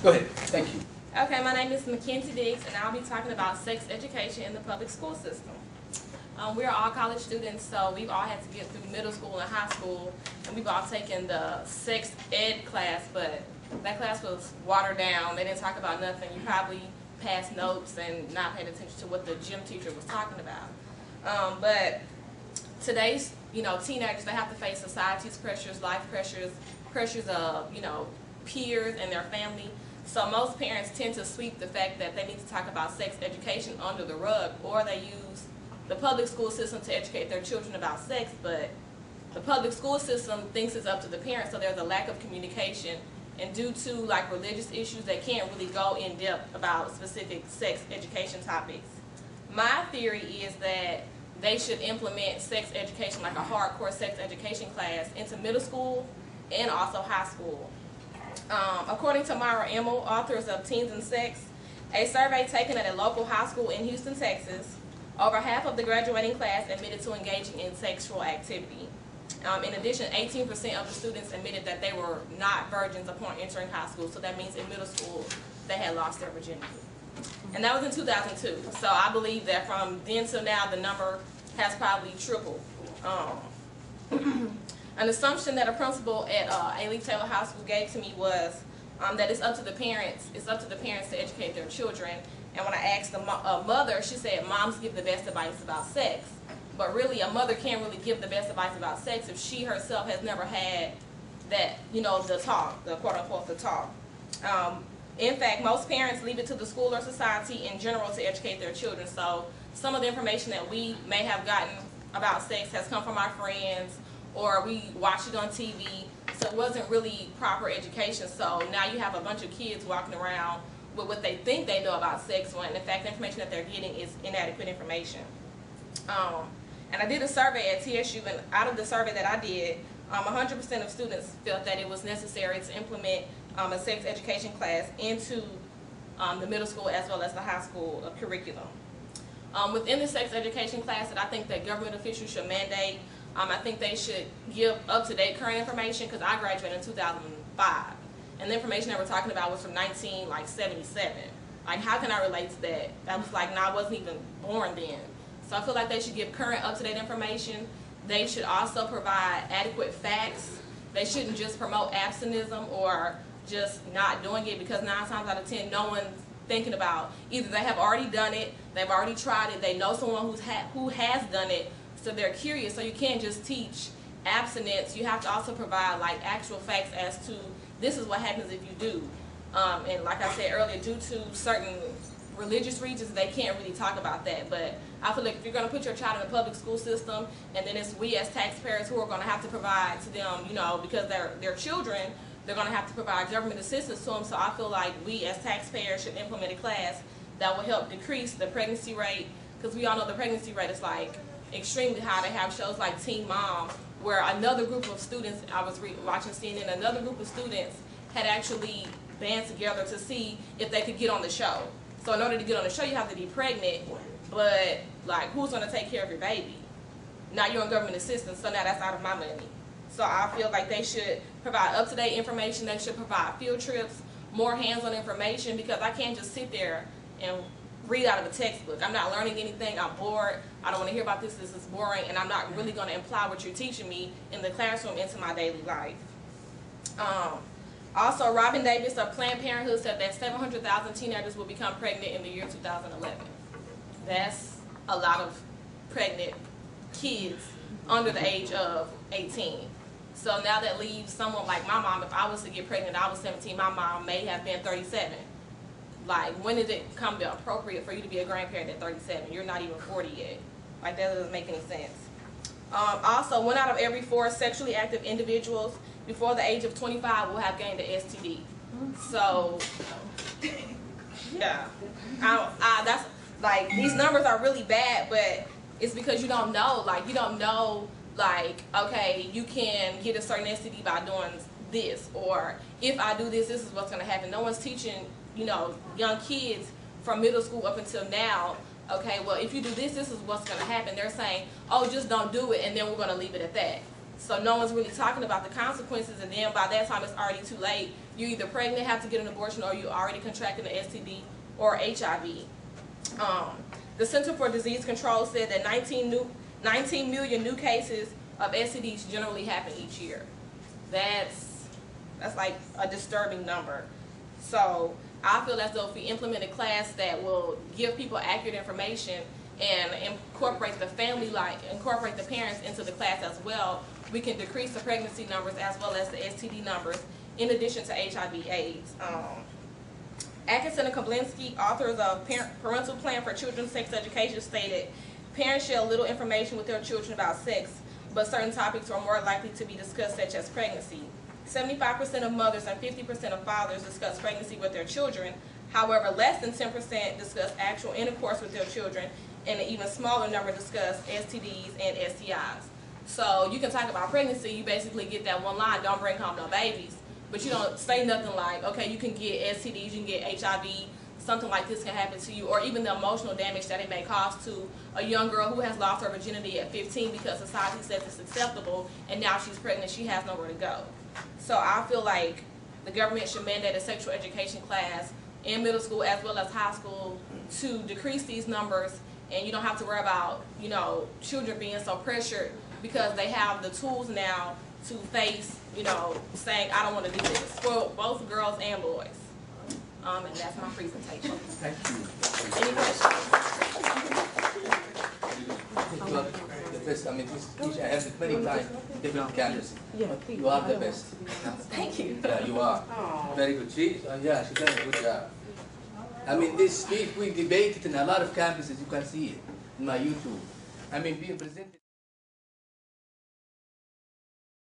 Go ahead. Thank you. Okay, my name is Mackenzie, and I'll be talking about sex education in the public school system. We're all college students, so we've all had to get through middle school and high school, and we've all taken the sex ed class, but that class was watered down. They didn't talk about nothing. You probably passed notes and not paid attention to what the gym teacher was talking about. But today's, teenagers, they have to face society's pressures, life pressures, pressures of, peers and their family. So most parents tend to sweep the fact that they need to talk about sex education under the rug, or they use the public school system to educate their children about sex, but the public school system thinks it's up to the parents, so there's a lack of communication. And due to religious issues, they can't really go in depth about specific sex education topics. My theory is that they should implement sex education, like a hardcore sex education class, into middle school and also high school. According to Myra Emmel, authors of Teens and Sex, a survey taken at a local high school in Houston, Texas, over half of the graduating class admitted to engaging in sexual activity. In addition, 18% of the students admitted that they were not virgins upon entering high school, so that means in middle school they had lost their virginity. And that was in 2002, so I believe that from then till now the number has probably tripled. An assumption that a principal at A. Lee Taylor High School gave to me was that it's up to the parents. It's up to the parents to educate their children. And when I asked the mother, she said moms give the best advice about sex. But really, a mother can't really give the best advice about sex if she herself has never had that, the talk, the quote-unquote the talk. In fact, most parents leave it to the school or society in general to educate their children. So some of the information that we may have gotten about sex has come from our friends, or we watched it on TV, so it wasn't really proper education. So now you have a bunch of kids walking around with what they think they know about sex, when in fact the information that they're getting is inadequate information. And I did a survey at TSU, and out of the survey that I did, 100% of students felt that it was necessary to implement a sex education class into the middle school as well as the high school curriculum. Within the sex education class that I think that government officials should mandate, I think they should give up-to-date current information, because I graduated in 2005, and the information that we're talking about was from 1977. Like, how can I relate to that? That was like, I wasn't even born then. So I feel like they should give current, up-to-date information. They should also provide adequate facts. They shouldn't just promote abstinence or just not doing it, because 9 times out of 10, no one's thinking about, either they have already done it, they've already tried it, they know someone who has done it, so they're curious. So you can't just teach abstinence. You have to also provide actual facts as to this is what happens if you do. And like I said earlier, due to certain religious regions, they can't really talk about that. But I feel like if you're going to put your child in the public school system, and then it's we as taxpayers who are going to have to provide to them, because they're children, they're going to have to provide government assistance to them. So I feel like we as taxpayers should implement a class that will help decrease the pregnancy rate, because we all know the pregnancy rate is extremely high. They have shows like Teen Mom, where another group of students, I was watching CNN, another group of students had actually band together to see if they could get on the show. So in order to get on the show, you have to be pregnant, but who's going to take care of your baby? Now you're on government assistance, so now that's out of my money. So I feel like they should provide up-to-date information. They should provide field trips, more hands-on information, because I can't just sit there and read out of a textbook. I'm not learning anything. I'm bored. I don't want to hear about this. This is boring, and I'm not really going to apply what you're teaching me in the classroom into my daily life. Also, Robin Davis of Planned Parenthood said that 700,000 teenagers will become pregnant in the year 2011. That's a lot of pregnant kids under the age of 18. So now that leaves someone like my mom. If I was to get pregnant, I was 17, my mom may have been 37. When did it come appropriate for you to be a grandparent at 37? You're not even 40 yet. That doesn't make any sense. Also, 1 out of every 4 sexually active individuals before the age of 25 will have gained an STD. So, yeah. That's these numbers are really bad, but it's because you don't know. You don't know, okay, you can get a certain STD by doing this, or if I do this, this is what's going to happen. No one's teaching young kids from middle school up until now, okay, well, if you do this, this is what's going to happen. They're saying, oh, just don't do it, and then we're going to leave it at that. So no one's really talking about the consequences, and then by that time it's already too late. You're either pregnant, have to get an abortion, or you already contracted an STD or HIV. The Center for Disease Control said that 19 million new cases of STDs generally happen each year. That's like a disturbing number. So I feel as though if we implement a class that will give people accurate information and incorporate the family life, incorporate the parents into the class as well, we can decrease the pregnancy numbers as well as the STD numbers, in addition to HIV/AIDS. Atkinson and Koblinski, authors of Parental Plan for Children's Sex Education, stated, parents share little information with their children about sex, but certain topics are more likely to be discussed, such as pregnancy. 75% of mothers and 50% of fathers discuss pregnancy with their children. However, less than 10% discuss actual intercourse with their children, and an even smaller number discuss STDs and STIs. So you can talk about pregnancy, you basically get that one line, don't bring home no babies. But you don't say nothing like, okay, you can get STDs, you can get HIV, something like this can happen to you, or even the emotional damage that it may cause to a young girl who has lost her virginity at 15 because society says it's acceptable, and now she's pregnant, she has nowhere to go. So I feel like the government should mandate a sexual education class in middle school as well as high school to decrease these numbers, and you don't have to worry about, you know, children being so pressured because they have the tools now to face, you know, saying, I don't want to do this, for both girls and boys. And that's my presentation. Thank you. Any questions? You are the best. I mean, this teacher, I have it many times, different campuses. You are the best. Thank you. Yeah, you are. Very good. She done a good job. I mean, this week we debated in a lot of campuses. You can see it in my YouTube. I mean, being presented.